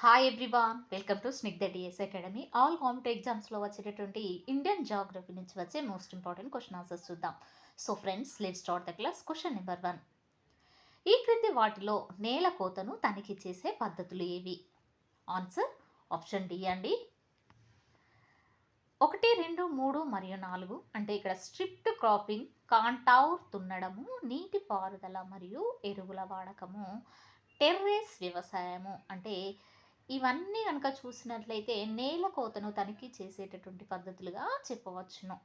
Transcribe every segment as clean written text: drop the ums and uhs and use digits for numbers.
Hi everyone, welcome to Snigdha DS academy. All competitive ఎగ్జామ్స్లో వచ్చేటటువంటి Indian geography నుంచి వచ్చే మోస్ట్ ఇంపార్టెంట్ క్వశ్చన్ ఆన్సర్స్ చూద్దాం. So friends, let's start the class. Question number 1. ఈ క్రింది వాటిలో నేల కోతను తనిఖీ చేసే పద్ధతులు ఏవి? ఆన్సర్ ఆప్షన్ డి అండి. 1, 2, 3 మరియు 4 అంటే ఇక్కడ స్ట్రిప్ట్ క్రాపింగ్, కాంటౌర్ దున్నడము, నీటి పారుదల మరియు ఎరువుల వాడకము, టెర్రేస్ వ్యవసాయము అంటే ఇవన్నీ కనుక చూసినట్లయితే నేల కోతను తనిఖీ చేసేటటువంటి పద్ధతులుగా చెప్పవచ్చును.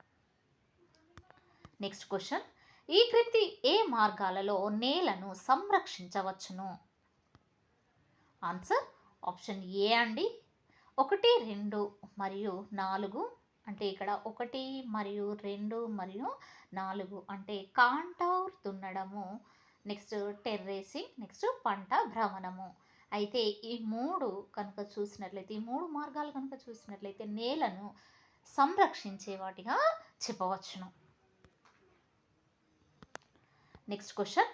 నెక్స్ట్ క్వశ్చన్, ఈ క్రింది ఏ మార్గాలలో నేలను సంరక్షించవచ్చును? ఆన్సర్ ఆప్షన్ ఏ అండి. 1, 2 మరియు 4 అంటే ఇక్కడ 1 మరియు 2 మరియు 4 అంటే కాంటౌర్ దున్నడము, నెక్స్ట్ టెర్రేసింగ్, నెక్స్ట్ పంట భ్రమణము. అయితే ఈ మూడు కనుక చూసినట్లయితే, ఈ మూడు మార్గాలు కనుక చూసినట్లయితే నేలను సంరక్షించే వాటిగా చెప్పవచ్చును. నెక్స్ట్ క్వశ్చన్,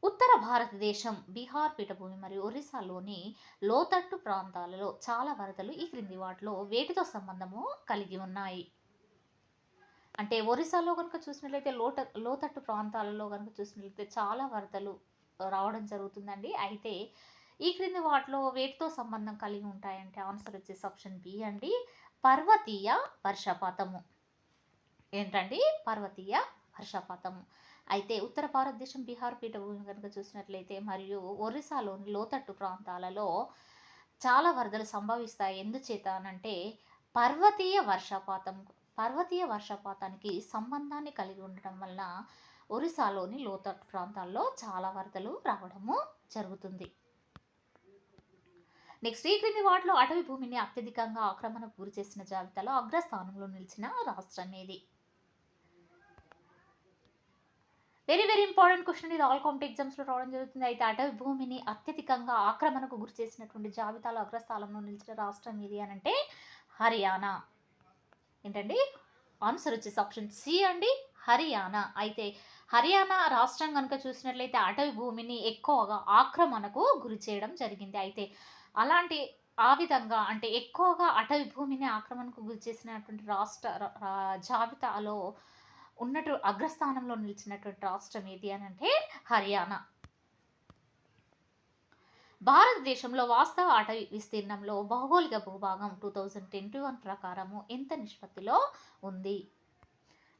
ఉత్తర భారతదేశం, బీహార్ పీఠభూమి మరియు ఒరిస్సాలోని లోతట్టు ప్రాంతాలలో చాలా వరదలు ఈ క్రింది వాటిలో వేటితో సంబంధము కలిగి ఉన్నాయి? అంటే ఒరిస్సాలో కనుక చూసినట్లయితే లోతట్టు ప్రాంతాలలో కనుక చూసినట్లయితే చాలా వరదలు రావడం జరుగుతుందండి. అయితే ఈ క్రింది వాటిలో వేటితో సంబంధం కలిగి ఉంటాయంటే ఆన్సర్ వచ్చేసి ఆప్షన్ బి అండి, పర్వతీయ వర్షపాతము. ఏంటండి? పర్వతీయ వర్షపాతము. అయితే ఉత్తర భారతదేశం, బీహార్ పీఠభూమి కనుక చూసినట్లయితే మరియు ఒరిస్సాలోని లోతట్టు ప్రాంతాలలో చాలా వరదలు సంభవిస్తాయి. ఎందుచేత అనంటే పర్వతీయ వర్షపాతానికి సంబంధాన్ని కలిగి ఉండటం వల్ల ఒరిస్సాలోని లోతట్టు ప్రాంతాల్లో చాలా వరదలు రావడము జరుగుతుంది. నెక్స్ట్, ఈ క్రింది వాటిలో అటవీ భూమిని అత్యధికంగా ఆక్రమణకు గురి చేసిన జాబితాలో అగ్రస్థానంలో నిలిచిన రాష్ట్రం ఏది? Very very important question. ఇది ఆల్ కాంపిటేటివ్ ఎగ్జామ్స్లో రావడం జరుగుతుంది. అయితే అటవీ భూమిని అత్యధికంగా ఆక్రమణకు గురి చేసినటువంటి జాబితాలో అగ్రస్థానంలో నిలిచిన రాష్ట్రం ఏది అని అంటే హర్యానా. ఏంటండి? ఆన్సర్ వచ్చేసి ఆప్షన్ సి అండి, హర్యానా. అయితే హర్యానా రాష్ట్రం కనుక చూసినట్లయితే అటవీ భూమిని ఎక్కువగా ఆక్రమణకు గురి చేయడం జరిగింది. అయితే ఆ విధంగా అంటే ఎక్కువగా అటవీ భూమిని ఆక్రమణకు గురి చేసినటువంటి జాబితాలో అగ్రస్థానంలో నిలిచినటువంటి రాష్ట్రం ఏది అని అంటే హర్యానా. భారతదేశంలో వాస్తవ అటవీ విస్తీర్ణంలో భౌగోళిక భూభాగం 2021 ప్రకారము ఎంత నిష్పత్తిలో ఉంది?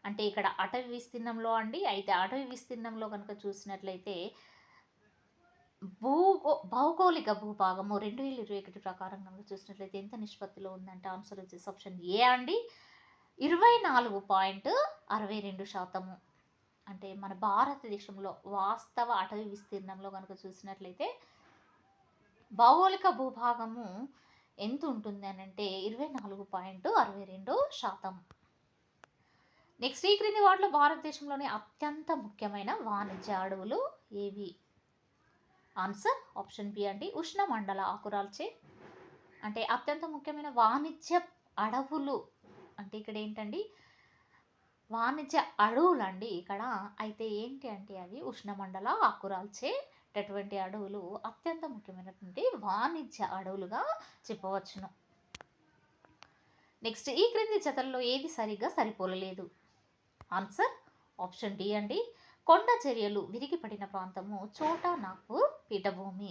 అంటే ఇక్కడ అటవీ విస్తీర్ణంలో అండి. అయితే అటవీ విస్తీర్ణంలో కనుక చూసినట్లయితే భౌగోళిక భూభాగము 2021 ప్రకారం కనుక చూసినట్లయితే ఎంత నిష్పత్తిలో ఉందంటే ఆన్సర్ వచ్చేసి ఆప్షన్ ఏ అండి, 24.62%. అంటే మన భారతదేశంలో వాస్తవ అటవీ విస్తీర్ణంలో కనుక చూసినట్లయితే భౌగోళిక భూభాగము ఎంత ఉంటుంది అని అంటే 24.62%. నెక్స్ట్, ఈ క్రింది వాటిలో భారతదేశంలోని అత్యంత ముఖ్యమైన వాణిజ్య అడవులు ఏవి? ఆన్సర్ ఆప్షన్ బి అండి, ఉష్ణమండల ఆకురాల్చే అంటే అత్యంత ముఖ్యమైన వాణిజ్య అడవులు అంటే ఇక్కడ ఏంటండి, వాణిజ్య అడవులు అండి ఇక్కడ. అయితే ఏంటి అంటే అవి ఉష్ణమండల ఆకురాల్చేటటువంటి అడవులు అత్యంత ముఖ్యమైనటువంటి వాణిజ్య అడవులుగా చెప్పవచ్చును. నెక్స్ట్, ఈ క్రింది జతల్లో ఏది సరిగ్గా సరిపోలలేదు? ఆన్సర్ ఆప్షన్ డి అండి, కొండ చర్యలు విరిగిపడిన ప్రాంతము చోటా నాగ్పూర్ పీఠభూమి.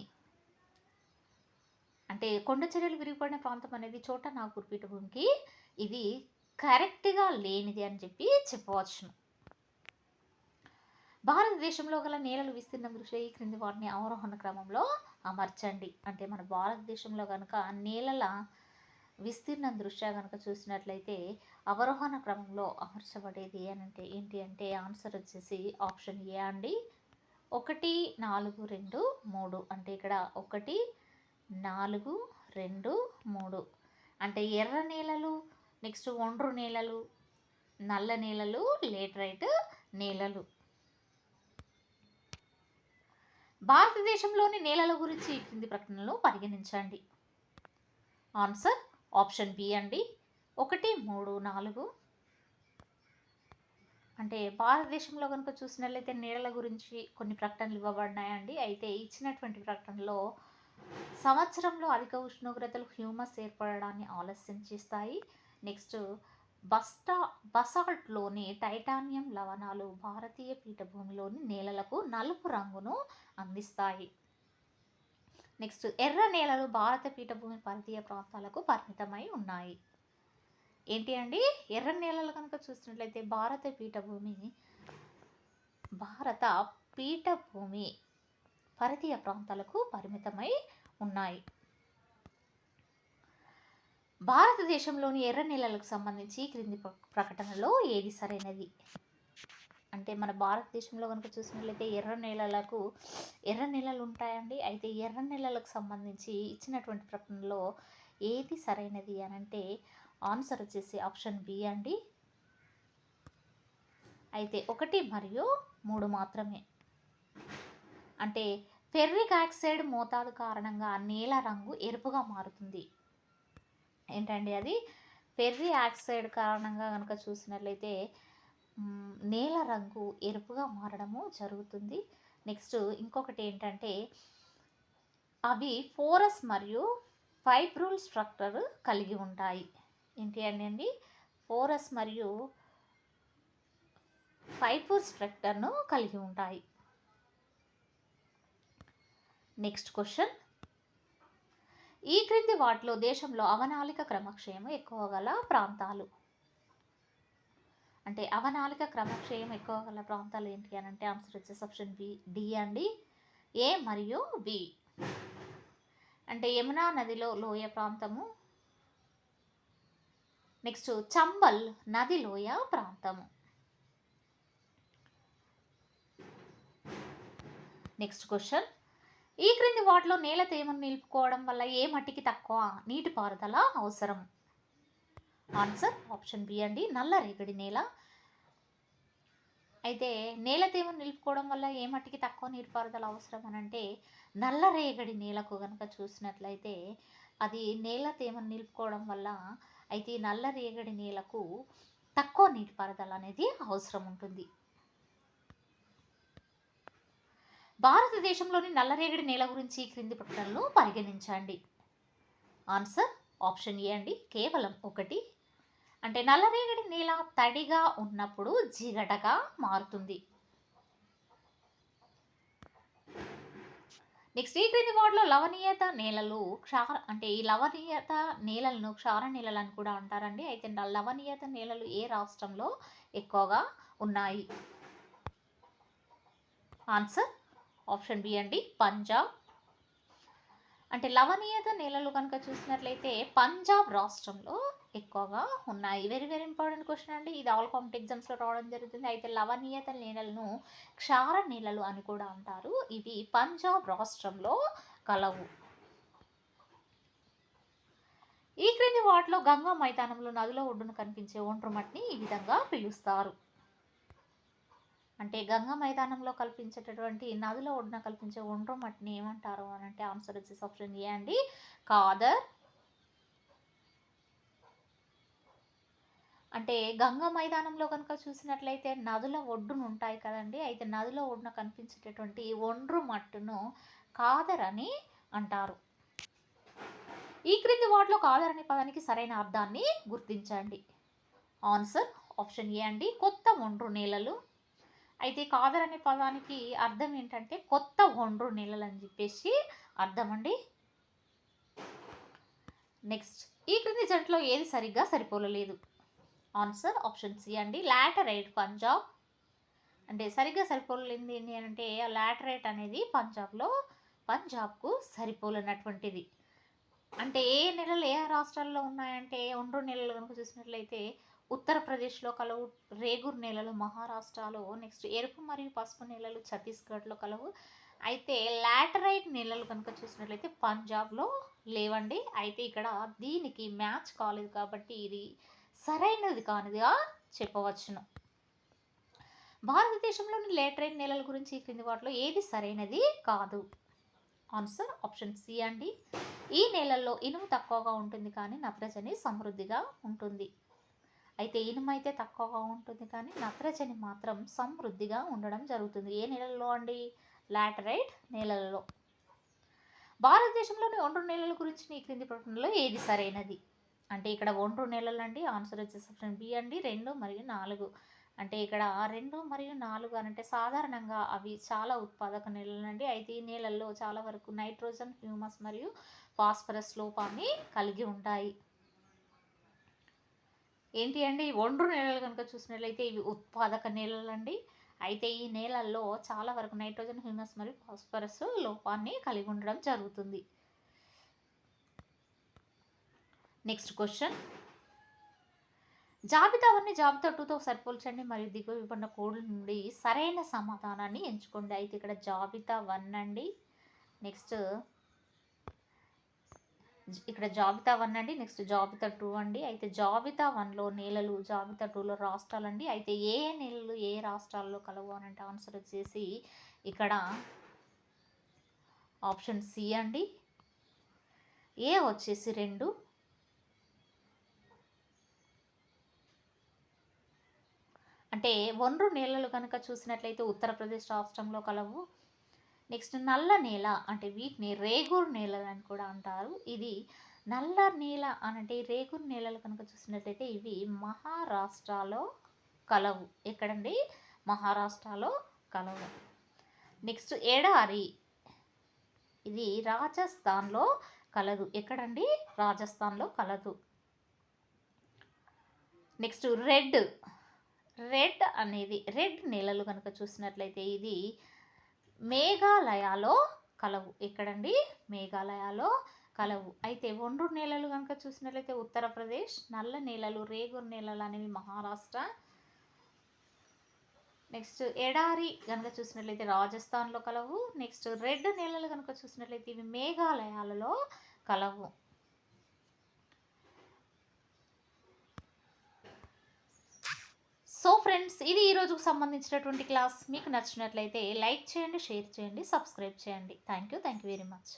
అంటే కొండ చర్యలు విరిగిపడిన ప్రాంతం అనేది చోటా నాగ్పూర్ పీఠభూమికి ఇది కరెక్ట్గా లేనిది అని చెప్పి చెప్పవచ్చును. భారతదేశంలో గల నేలల విస్తీర్ణం దృష్ట్యా ఈ క్రింది వాటిని అవరోహణ క్రమంలో అమర్చండి. అంటే మన భారతదేశంలో కనుక నేలల విస్తీర్ణం దృష్ట్యా కనుక చూసినట్లయితే అవరోహణ క్రమంలో అమర్చబడేది అని అంటే ఏంటి అంటే ఆన్సర్ వచ్చేసి ఆప్షన్ ఏ అండి, 1, 4, 2, 3. అంటే ఇక్కడ 1, 4, 2, 3 అంటే ఎర్ర నేలలు, నెక్స్ట్ ఒండ్రు నేలలు, నల్ల నేలలు, లేటరైట్ నేలలు. భారతదేశంలోని నేలల గురించి ఈ క్రింది ప్రకటనలు పరిగణించండి. ఆన్సర్ ఆప్షన్ బి అండి, 1, 3, 4. అంటే భారతదేశంలో కనుక చూసినట్లయితే నేలల గురించి కొన్ని ప్రకటనలు ఇవ్వబడినాయండి. అయితే ఇచ్చినటువంటి ప్రకటనలో సంవత్సరంలో అధిక ఉష్ణోగ్రతలు హ్యూమస్ ఏర్పడడాన్ని ఆలస్యం చేస్తాయి. నెక్స్ట్ బస్టా బసాల్ట్లోని టైటానియం లవణాలు భారతీయ పీఠభూమిలోని నేలలకు నలుపు రంగును అందిస్తాయి. నెక్స్ట్ ఎర్ర నేలలు భారత పీఠభూమి పరిధీయ ప్రాంతాలకు పరిమితమై ఉన్నాయి. ఏంటి అండి, ఎర్ర నేలలు కనుక చూసినట్లయితే భారత పీఠభూమి పరిధీయ ప్రాంతాలకు పరిమితమై ఉన్నాయి. భారతదేశంలోని ఎర్ర నేలలకు సంబంధించి క్రింది ప్రకటనలో ఏది సరైనది? అంటే మన భారతదేశంలో కనుక చూసినట్లయితే ఎర్ర నేలలు ఉంటాయండి. అయితే ఎర్ర నేలలకు సంబంధించి ఇచ్చినటువంటి ప్రకటనలో ఏది సరైనది అని అంటే ఆన్సర్ వచ్చేసి ఆప్షన్ బి అండి. అయితే 1 మరియు 3 మాత్రమే. అంటే ఫెర్రిక్ ఆక్సైడ్ మోతాదు కారణంగా నేల రంగు ఎరుపుగా మారుతుంది. ఏంటండి అది? ఫెర్రి ఆక్సైడ్ కారణంగా కనుక చూసినట్లయితే నేల రంగు ఎరుపుగా మారడము జరుగుతుంది. నెక్స్ట్ ఇంకొకటి ఏంటంటే అవి ఫోరస్ మరియు ఫైబ్రల్ స్ట్రక్చర్ కలిగి ఉంటాయి. ఏంటి అండి? ఫోరస్ మరియు ఫైబర్ స్ట్రక్చర్ను కలిగి ఉంటాయి. నెక్స్ట్ క్వశ్చన్, ఈ క్రింది వాటిలో దేశంలో అవనాలిక క్రమక్షయం ఎక్కువ గల ప్రాంతాలు. అంటే అవనాలిక క్రమక్షయం ఎక్కువ గల ప్రాంతాలు ఏంటి అని అంటే ఆన్సర్ వచ్చేసి ఆప్షన్ డి అండి. ఏ మరియు బి. అంటే యమునా నదిలో లోయ ప్రాంతము, నెక్స్ట్ చంబల్ నది లోయ ప్రాంతము. నెక్స్ట్ క్వశ్చన్, ఈ క్రింది వాటిలో నేల తేమను నిలుపుకోవడం వల్ల ఏ మట్టికి తక్కువ నీటిపారుదల అవసరం? ఆన్సర్ ఆప్షన్ బి అండి, నల్ల రేగడి నేల. అయితే నేల తేమను నిలుపుకోవడం వల్ల ఏ మట్టికి తక్కువ నీటిపారుదల అవసరం అని అంటే నల్ల రేగడి నేలకు కనుక చూసినట్లయితే అది నేల తేమను నిలుపుకోవడం వల్ల అయితే నల్ల రేగడి నేలకు తక్కువ నీటిపారుదల అనేది అవసరం ఉంటుంది. భారతదేశంలోని నల్లరేగడి నేల గురించి క్రింది ప్రకటనలు పరిగణించండి. ఆన్సర్ ఆప్షన్ ఏ అండి, కేవలం 1. అంటే నల్లరేగడి నేల తడిగా ఉన్నప్పుడు జిగటగా మారుతుంది. నెక్స్ట్ ఈ క్రింది వాటిలో లవణీయత నేలలు ఈ లవణీయత నేలలను క్షార నేలలు అని కూడా అంటారండి. అయితే లవణీయత నేలలు ఏ రాష్ట్రంలో ఎక్కువగా ఉన్నాయి? ఆన్సర్ ఆప్షన్ బి అండి, పంజాబ్. అంటే లవణీయత నేలలు కనుక చూసినట్లయితే పంజాబ్ రాష్ట్రంలో ఎక్కువగా ఉన్నాయి. వెరీ వెరీ ఇంపార్టెంట్ క్వశ్చన్ అండి. ఇది ఆల్ కాంపిటేటివ్ ఎగ్జామ్స్లో రావడం జరుగుతుంది. అయితే లవణీయత నేలలను క్షార నేలలు అని కూడా అంటారు. ఇవి పంజాబ్ రాష్ట్రంలో కలవు. ఈ క్రింది వాటిలో గంగా మైదానంలో నదిలో ఒడ్డున కనిపించే ఒండ్రు మట్టిని ఈ విధంగా పిలుస్తారు. అంటే గంగా మైదానంలో కల్పించేటటువంటి నదిలో ఒడ్డున కల్పించే ఒండ్రు మట్టిని ఏమంటారు అని అంటే ఆన్సర్ వచ్చేసి ఆప్షన్ ఏ అండి, కాదర్. అంటే గంగా మైదానంలో కనుక చూసినట్లయితే నదుల ఒడ్డున ఉంటాయి కదండి. అయితే నదిలో ఒడ్డున కనిపించేటటువంటి ఒండ్రు మట్టును కాదర్ అని అంటారు. ఈ క్రింది వాటిలో కాదర్ అనే పదానికి సరైన అర్థాన్ని గుర్తించండి. ఆన్సర్ ఆప్షన్ ఏ అండి, కొత్త ఒండ్రు నేలలు. అయితే కాదర్ అనే పదానికి అర్థం ఏంటంటే కొత్త ఒండ్రు నేలలు అని చెప్పేసి అర్థం అండి. నెక్స్ట్ ఈ క్రింది జంటలో ఏది సరిగ్గా సరిపోలలేదు? ఆన్సర్ ఆప్షన్ సి అండి, లాటరైట్ పంజాబ్. అంటే సరిగ్గా సరిపోలేదు ఏంటి అంటే లాటరైట్ అనేది పంజాబ్కు సరిపోలేనటువంటిది. అంటే ఏ నెలలు ఏ రాష్ట్రాల్లో ఉన్నాయంటే ఒండ్రు నెలలు కనుక చూసినట్లయితే ఉత్తరప్రదేశ్లో కలవు, రేగూర్ నేలలు మహారాష్ట్రలో, నెక్స్ట్ ఎరుపు మరియు పసుపు నేలలు ఛత్తీస్గఢ్లో కలవు. అయితే లాటరైట్ నేలలు కనుక చూసినట్లయితే పంజాబ్లో లేవండి. అయితే ఇక్కడ దీనికి మ్యాచ్ కాలేదు కాబట్టి ఇది సరైనది కానిదిగా చెప్పవచ్చును. భారతదేశంలోని లాటరైట్ నేలల గురించి ఈ క్రింది వాటిలో ఏది సరైనది కాదు? ఆన్సర్ ఆప్షన్ సి అండి, ఈ నేలల్లో ఇనుము తక్కువగా ఉంటుంది కానీ నత్రజని సమృద్ధిగా ఉంటుంది. అయితే ఇనుము అయితే తక్కువగా ఉంటుంది కానీ నత్రజని మాత్రం సమృద్ధిగా ఉండడం జరుగుతుంది. ఏ నేలల్లో అండి? లాటరైట్ నేలల్లో. భారతదేశంలోని ఒండ్రు నేలల గురించి ఈ క్రింది ప్రకటనలో ఏది సరైనది? అంటే ఇక్కడ ఒండ్రు నేలలు అండి, ఆన్సర్ వచ్చేసి ఆప్షన్ బి అండి, 2 మరియు 4. అంటే ఇక్కడ 2 మరియు 4 అనంటే సాధారణంగా అవి చాలా ఉత్పాదక నేలలండి. అయితే ఈ నేలల్లో చాలా వరకు నైట్రోజన్, హ్యూమస్ మరియు ఫాస్ఫరస్ లోపాన్ని కలిగి ఉంటాయి. ఏంటి అండి, ఒండ్రు నేలలు కనుక చూసినట్లయితే ఇవి ఉత్పాదక నేలలండి. అయితే ఈ నేలల్లో చాలా వరకు నైట్రోజన్, హ్యూమస్ మరియు ఫాస్ఫరస్ లోపాన్ని కలిగి ఉండడం జరుగుతుంది. నెక్స్ట్ క్వశ్చన్, జాబితా 1ని జాబితా 2తో సరిపోల్చండి మరియు దిగువ ఇవ్వబడిన కోడ్ల నుండి సరైన సమాధానాన్ని ఎంచుకోండి. అయితే ఇక్కడ జాబితా 1 అండి, నెక్స్ట్ ఇక్కడ జాబితా 1 అండి, నెక్స్ట్ జాబితా 2 అండి. అయితే జాబితా 1లో నేలలు, జాబితా 2లో రాష్ట్రాలండి. అయితే ఏ ఏ నేలలు ఏ రాష్ట్రాల్లో కలవు అని అంటే ఆన్సర్ వచ్చేసి ఇక్కడ ఆప్షన్ సి అండి. ఏ వచ్చేసి 2, అంటే ఒండ్రు నేలలు కనుక చూసినట్లయితే ఉత్తరప్రదేశ్ రాష్ట్రంలో కలవు. నెక్స్ట్ నల్ల నేల అంటే వీటిని రేగూర్ నేలలు అని కూడా అంటారు. ఇది నల్ల నేల అనంటే రేగూర్ నేలలు కనుక చూసినట్లయితే ఇవి మహారాష్ట్రలో కలవు. ఎక్కడండి? మహారాష్ట్రలో కలవు. నెక్స్ట్ ఎడారి, ఇది రాజస్థాన్లో కలదు. ఎక్కడండి? రాజస్థాన్లో కలదు. నెక్స్ట్ రెడ్ అనేది రెడ్ నేలలు కనుక చూసినట్లయితే ఇది మేఘాలయలో కలవు. ఎక్కడండి? మేఘాలయలో కలవు. అయితే ఒండ్రు నేలలు కనుక చూసినట్లయితే ఉత్తరప్రదేశ్, నల్ల నేలలు రేగూర్ నేలలు అనేవి మహారాష్ట్ర. నెక్స్ట్ ఎడారి కనుక చూసినట్లయితే రాజస్థాన్లో కలవు. నెక్స్ట్ రెడ్ నేలలు కనుక చూసినట్లయితే ఇవి మేఘాలయాలలో కలవు. సో ఫ్రెండ్స్, ఇది ఈరోజుకు సంబంధించినటువంటి క్లాస్. మీకు నచ్చినట్లయితే లైక్ చేయండి, షేర్ చేయండి, సబ్స్క్రైబ్ చేయండి. Thank you very much.